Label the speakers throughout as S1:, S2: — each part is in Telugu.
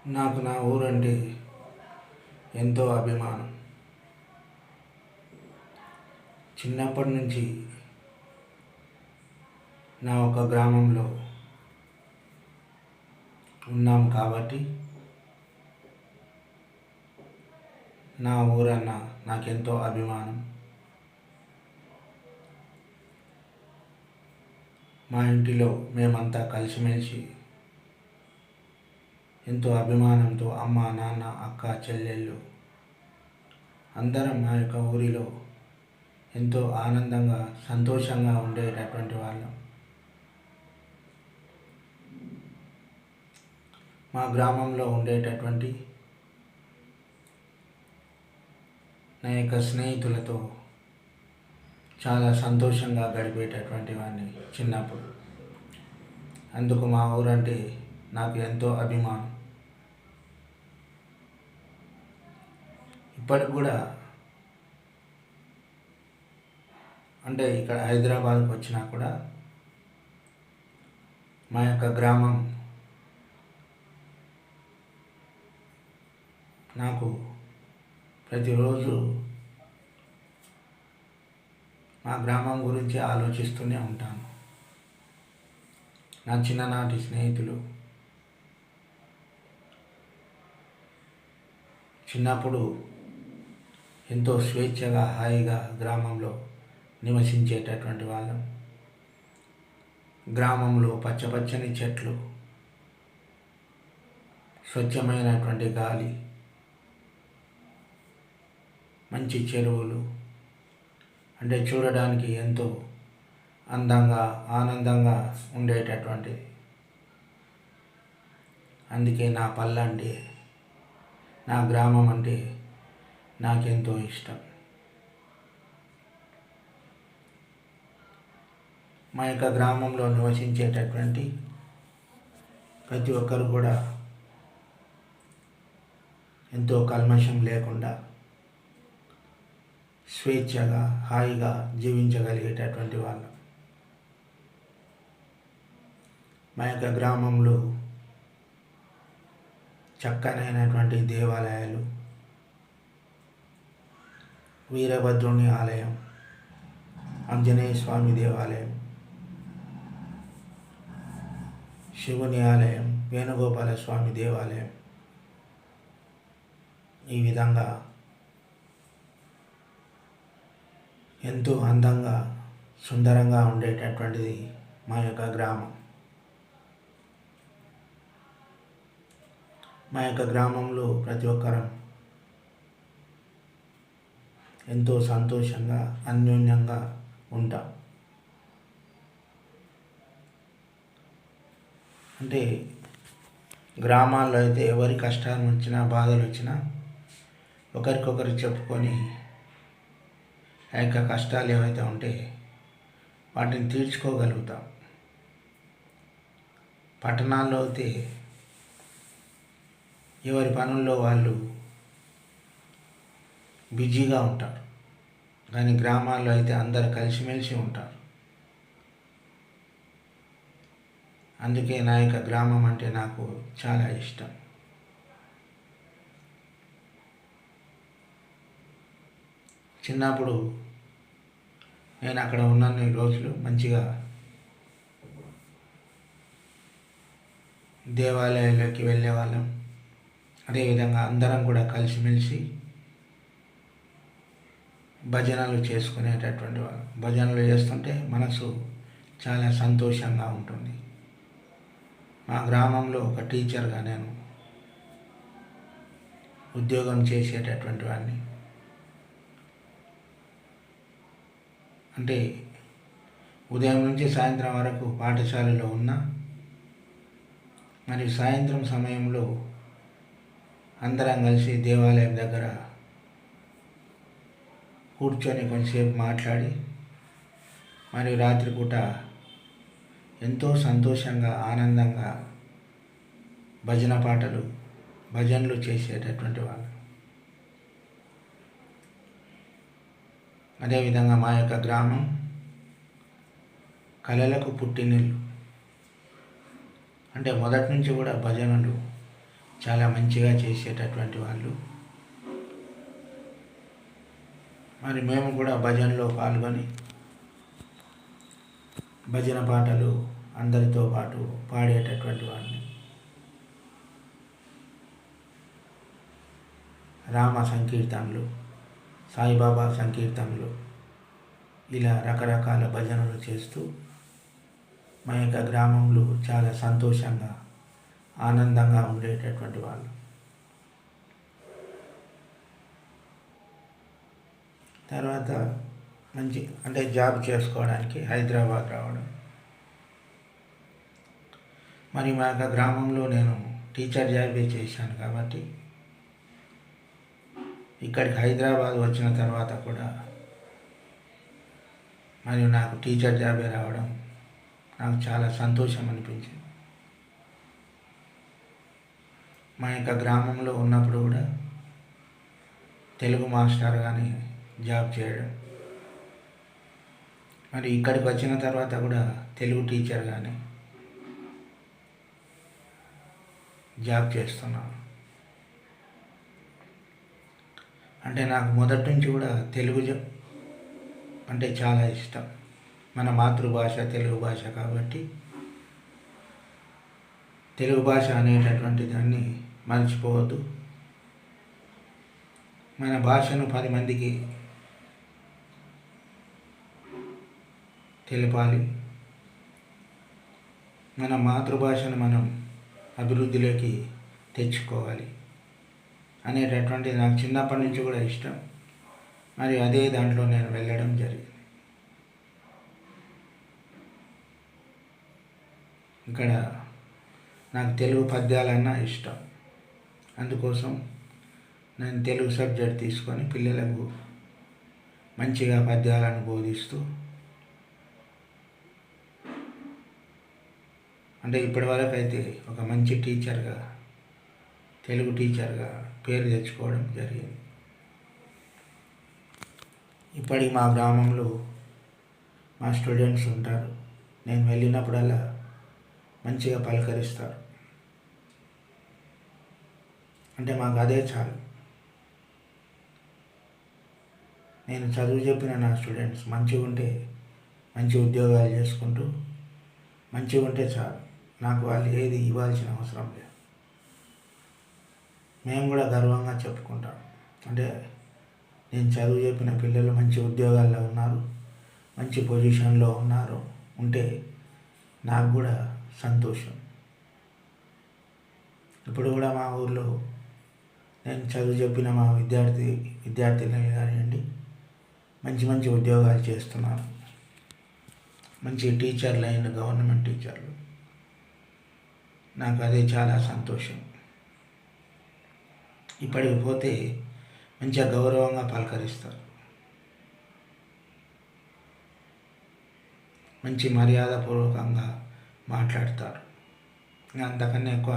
S1: నాకు నా ఊరంటే ఎంతో అభిమానం. చిన్నప్పటి నుంచి నా ఒక గ్రామంలో ఉన్నాం కాబట్టి నా ఊరన్న నాకెంతో అభిమానం. మా ఇంటిలో మేమంతా కలిసిమెలిసి ఎంతో అభిమానంతో అమ్మ, నాన్న, అక్క, చెల్లెళ్ళు అందరం మా యొక్క ఊరిలో ఎంతో ఆనందంగా సంతోషంగా ఉండేటటువంటి వాళ్ళం. మా గ్రామంలో ఉండేటటువంటి నా యొక్క స్నేహితులతో చాలా సంతోషంగా గడిపేటటువంటి వాడిని చిన్నప్పుడు. అందుకు మా ఊరంటే నాకు ఎంతో అభిమానం. ఇప్పటికి కూడా అంటే ఇక్కడ హైదరాబాద్కి వచ్చినా కూడా మా యొక్క గ్రామం నాకు ప్రతిరోజు మా గ్రామం గురించి ఆలోచిస్తూనే ఉంటాను. నా చిన్ననాటి స్నేహితులు చిన్నప్పుడు ఎంతో స్వేచ్ఛగా హాయిగా గ్రామంలో నివసించేటటువంటి వాళ్ళం. గ్రామంలో పచ్చపచ్చని చెట్లు, స్వచ్ఛమైనటువంటి గాలి, మంచి చెరువులు, అంటే చూడడానికి ఎంతో అందంగా ఆనందంగా ఉండేటటువంటిది. అందుకే నా పల్లంటే, నా గ్రామం అంటే నాకెంతో ఇష్టం. మా యొక్క గ్రామంలో నివసించేటటువంటి ప్రతి ఒక్కరు కూడా ఎంతో కల్మషం లేకుండా స్వేచ్ఛగా హాయిగా జీవించగలిగేటటువంటి వాళ్ళు. మా యొక్క గ్రామంలో చక్కనైనటువంటి దేవాలయాలు, వీరభద్రుని ఆలయం, ఆంజనేయ స్వామి దేవాలయం, శివుని ఆలయం, వేణుగోపాల స్వామి దేవాలయం, ఈ విధంగా ఎంతో అందంగా సుందరంగా ఉండేటటువంటిది మా యొక్క గ్రామం. మా యొక్క గ్రామంలో ప్రతి ఒక్కరం ఎంతో సంతోషంగా అన్యోన్యంగా ఉంటాం. అంటే గ్రామాల్లో అయితే ఎవరి కష్టాలు వచ్చినా బాధలు వచ్చినా ఒకరికొకరు చెప్పుకొని ఆ యొక్క కష్టాలు ఏవైతే ఉంటే వాటిని తీర్చుకోగలుగుతాం. పట్టణాల్లో అయితే ఎవరి పనుల్లో వాళ్ళు బిజీగా ఉంటారు, కానీ గ్రామాల్లో అయితే అందరు కలిసిమెలిసి ఉంటారు. అందుకే నా యొక్క గ్రామం అంటే నాకు చాలా ఇష్టం. చిన్నప్పుడు నేను అక్కడ ఉన్నన్ని రోజులు మంచిగా దేవాలయాలకి వెళ్ళేవాళ్ళం. అదేవిధంగా అందరం కూడా కలిసిమెలిసి భజనలు చేసుకునేటటువంటి వాళ్ళం. భజనలు చేస్తుంటే మనసు చాలా సంతోషంగా ఉంటుంది. మా గ్రామంలో ఒక టీచర్గా నేను ఉద్యోగం చేసేటటువంటి వాడిని. అంటే ఉదయం నుంచి సాయంత్రం వరకు పాఠశాలలో ఉన్నా, మరియు సాయంత్రం సమయంలో అందరం కలిసి దేవాలయం దగ్గర కూర్చొని కొంచెంసేపు మాట్లాడి, మరియు రాత్రిపూట ఎంతో సంతోషంగా ఆనందంగా భజన పాటలు భజనలు చేసేటటువంటి వాళ్ళు. అదేవిధంగా మా యొక్క గ్రామం కళలకు పుట్టినిల్లు. అంటే మొదటి నుంచి కూడా భజనలు చాలా మంచిగా చేసేటటువంటి వాళ్ళు. మరి మేము కూడా భజనలో పాల్గొని భజన పాటలు అందరితో పాటు పాడేటటువంటి వాళ్ళని. రామ సంకీర్తనలు, సాయిబాబా సంకీర్తనలు, ఇలా రకరకాల భజనలు చేస్తూ మా యొక్క గ్రామంలో చాలా సంతోషంగా ఆనందంగా ఉండేటటువంటి వాళ్ళు. తర్వాత అంటే జాబ్ చేసుకోవడానికి హైదరాబాద్ రావడం. మరి మా యొక్క గ్రామంలో నేను టీచర్ జాబే చేశాను కాబట్టి ఇక్కడికి హైదరాబాద్ వచ్చిన తర్వాత కూడా మరియు నాకు టీచర్ జాబే రావడం నాకు చాలా సంతోషం అనిపించింది. మా యొక్క గ్రామంలో ఉన్నప్పుడు కూడా తెలుగు మాస్టర్గానే జాబ్ చేయడం, మరి ఇక్కడికి వచ్చిన తర్వాత కూడా తెలుగు టీచర్గానే జాబ్ చేస్తున్నాను. అంటే నాకు మొదటి నుంచి కూడా తెలుగు అంటే చాలా ఇష్టం. మన మాతృభాష తెలుగు భాష కాబట్టి తెలుగు భాష అనేటటువంటి దాన్ని మర్చిపోవద్దు. మన భాషను 10 మందికి తెలపాలి. మన మాతృభాషను మనం అభివృద్ధిలోకి తెచ్చుకోవాలి అనేటటువంటిది నాకు చిన్నప్పటి నుంచి కూడా ఇష్టం. మరి అదే దాంట్లో నేను వెళ్ళడం జరిగింది. ఇక్కడ నాకు తెలుగు పద్యాలన్నా ఇష్టం. అందుకోసం నేను తెలుగు సబ్జెక్ట్ తీసుకొని పిల్లలకు మంచిగా పద్యాలను బోధిస్తూ, అంటే ఇప్పటివరకు అయితే ఒక మంచి టీచర్గా, తెలుగు టీచర్గా పేరు తెచ్చుకోవడం జరిగింది. ఇప్పటికి మా గ్రామంలో మా స్టూడెంట్స్ ఉంటారు. నేను వెళ్ళినప్పుడల్లా మంచిగా పలకరిస్తారు. అంటే మాకు అదే చాలు. నేను చదువు చెప్పిన నా స్టూడెంట్స్ మంచిగా ఉంటే, మంచి ఉద్యోగాలు చేసుకుంటూ మంచిగా ఉంటే చాలు. నాకు వాళ్ళు ఏది ఇవ్వాల్సిన అవసరం లేదు. మేము కూడా గర్వంగా చెప్పుకుంటాం. అంటే నేను చదువు చెప్పిన పిల్లలు మంచి ఉద్యోగాల్లో ఉన్నారు, మంచి పొజిషన్లో ఉంటే నాకు కూడా సంతోషం. ఇప్పుడు కూడా మా ఊర్లో నేను చదువు చెప్పిన మా విద్యార్థులు కానివ్వండి మంచి మంచి ఉద్యోగాలు చేస్తున్నారు. మంచి టీచర్లు అయిన గవర్నమెంట్ టీచర్లు. నాకు అదే చాలా సంతోషం. ఇప్పటికి పోతే మంచిగా గౌరవంగా పలకరిస్తారు, మంచి మర్యాదపూర్వకంగా మాట్లాడతారు. అంతకన్నా ఎక్కువ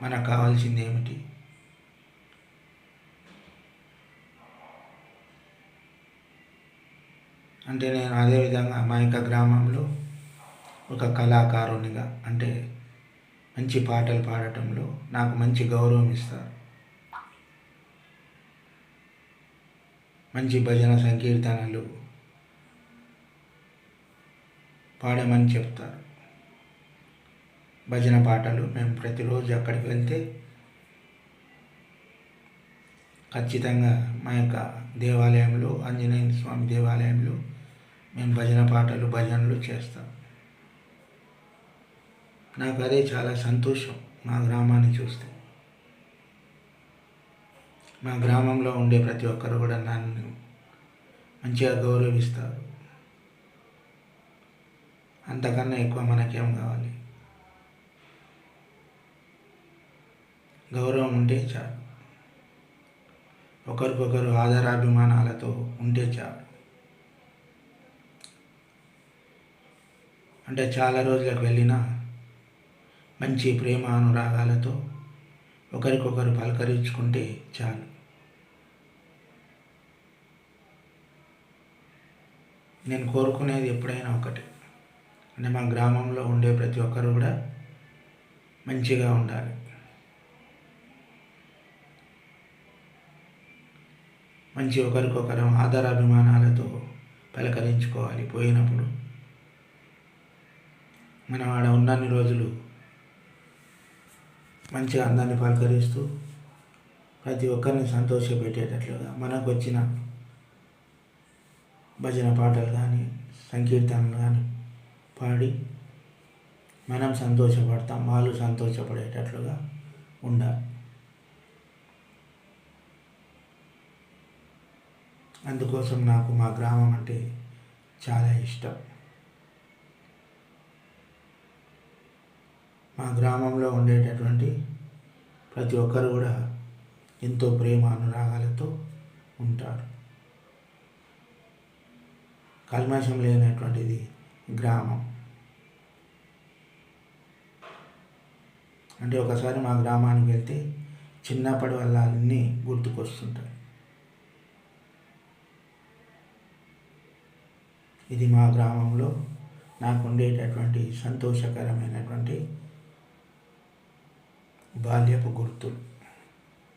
S1: మనకు కావాల్సింది ఏమిటి? అంటే నేను అదేవిధంగా మా యొక్క గ్రామంలో ఒక కళాకారునిగా, అంటే మంచి పాటలు పాడటంలో నాకు మంచి గౌరవం ఇస్తారు. మంచి భజన సంకీర్తనలు పాడమని చెప్తారు. భజన పాటలు మేము ప్రతిరోజు అక్కడికి వెళ్తే ఖచ్చితంగా మా యొక్క దేవాలయంలో, ఆంజనేయ స్వామి దేవాలయంలో మేము భజనలు చేస్తాం. నాకు అదే చాలా సంతోషం మా గ్రామాన్ని చూస్తే. మా గ్రామంలో ఉండే ప్రతి ఒక్కరు కూడా నన్ను మంచిగా గౌరవిస్తారు. అంతకన్నా ఎక్కువ మనకేం కావాలి? గౌరవం ఉంటే చాలు. ఒకరికొకరు ఆదరాభిమానాలతో ఉంటే చాలు. అంటే చాలా రోజులకు వెళ్ళినా మంచి ప్రేమ అనురాగాలతో ఒకరికొకరు పలకరించుకుంటే చాలు. నేను కోరుకునేది ఎప్పుడైనా ఒకటి, అంటే మా గ్రామంలో ఉండే ప్రతి ఒక్కరు కూడా మంచిగా ఉండాలి. మంచి ఒకరికొకరం ఆదరాభిమానాలతో పలకరించుకోవాలి. పోయినప్పుడు మనం ఆడ ఉన్నన్ని రోజులు మంచిగా అందరిని పలకరిస్తూ ప్రతి ఒక్కరిని సంతోషపెట్టేటట్లుగా మనకు వచ్చిన భజన పాటలు కానీ సంకీర్తనలు కానీ పాడి మనం సంతోషపడతాం, వాళ్ళు సంతోషపడేటట్లుగా ఉండాలి. అందుకోసం నాకు మా గ్రామం అంటే చాలా ఇష్టం. మా గ్రామంలో ఉండేటటువంటి ప్రతి ఒక్కరు కూడా ఎంతో ప్రేమ అనురాగాలతో ఉంటారు. కల్మషం లేనటువంటిది గ్రామం. అంటే ఒకసారి మా గ్రామానికి వెళ్తే చిన్నప్పటి వల్ల అన్నీ గుర్తుకొస్తుంటాయి. ఇది మా గ్రామంలో నాకు ఉండేటటువంటి సంతోషకరమైనటువంటి బాల్యపు గుర్తులు.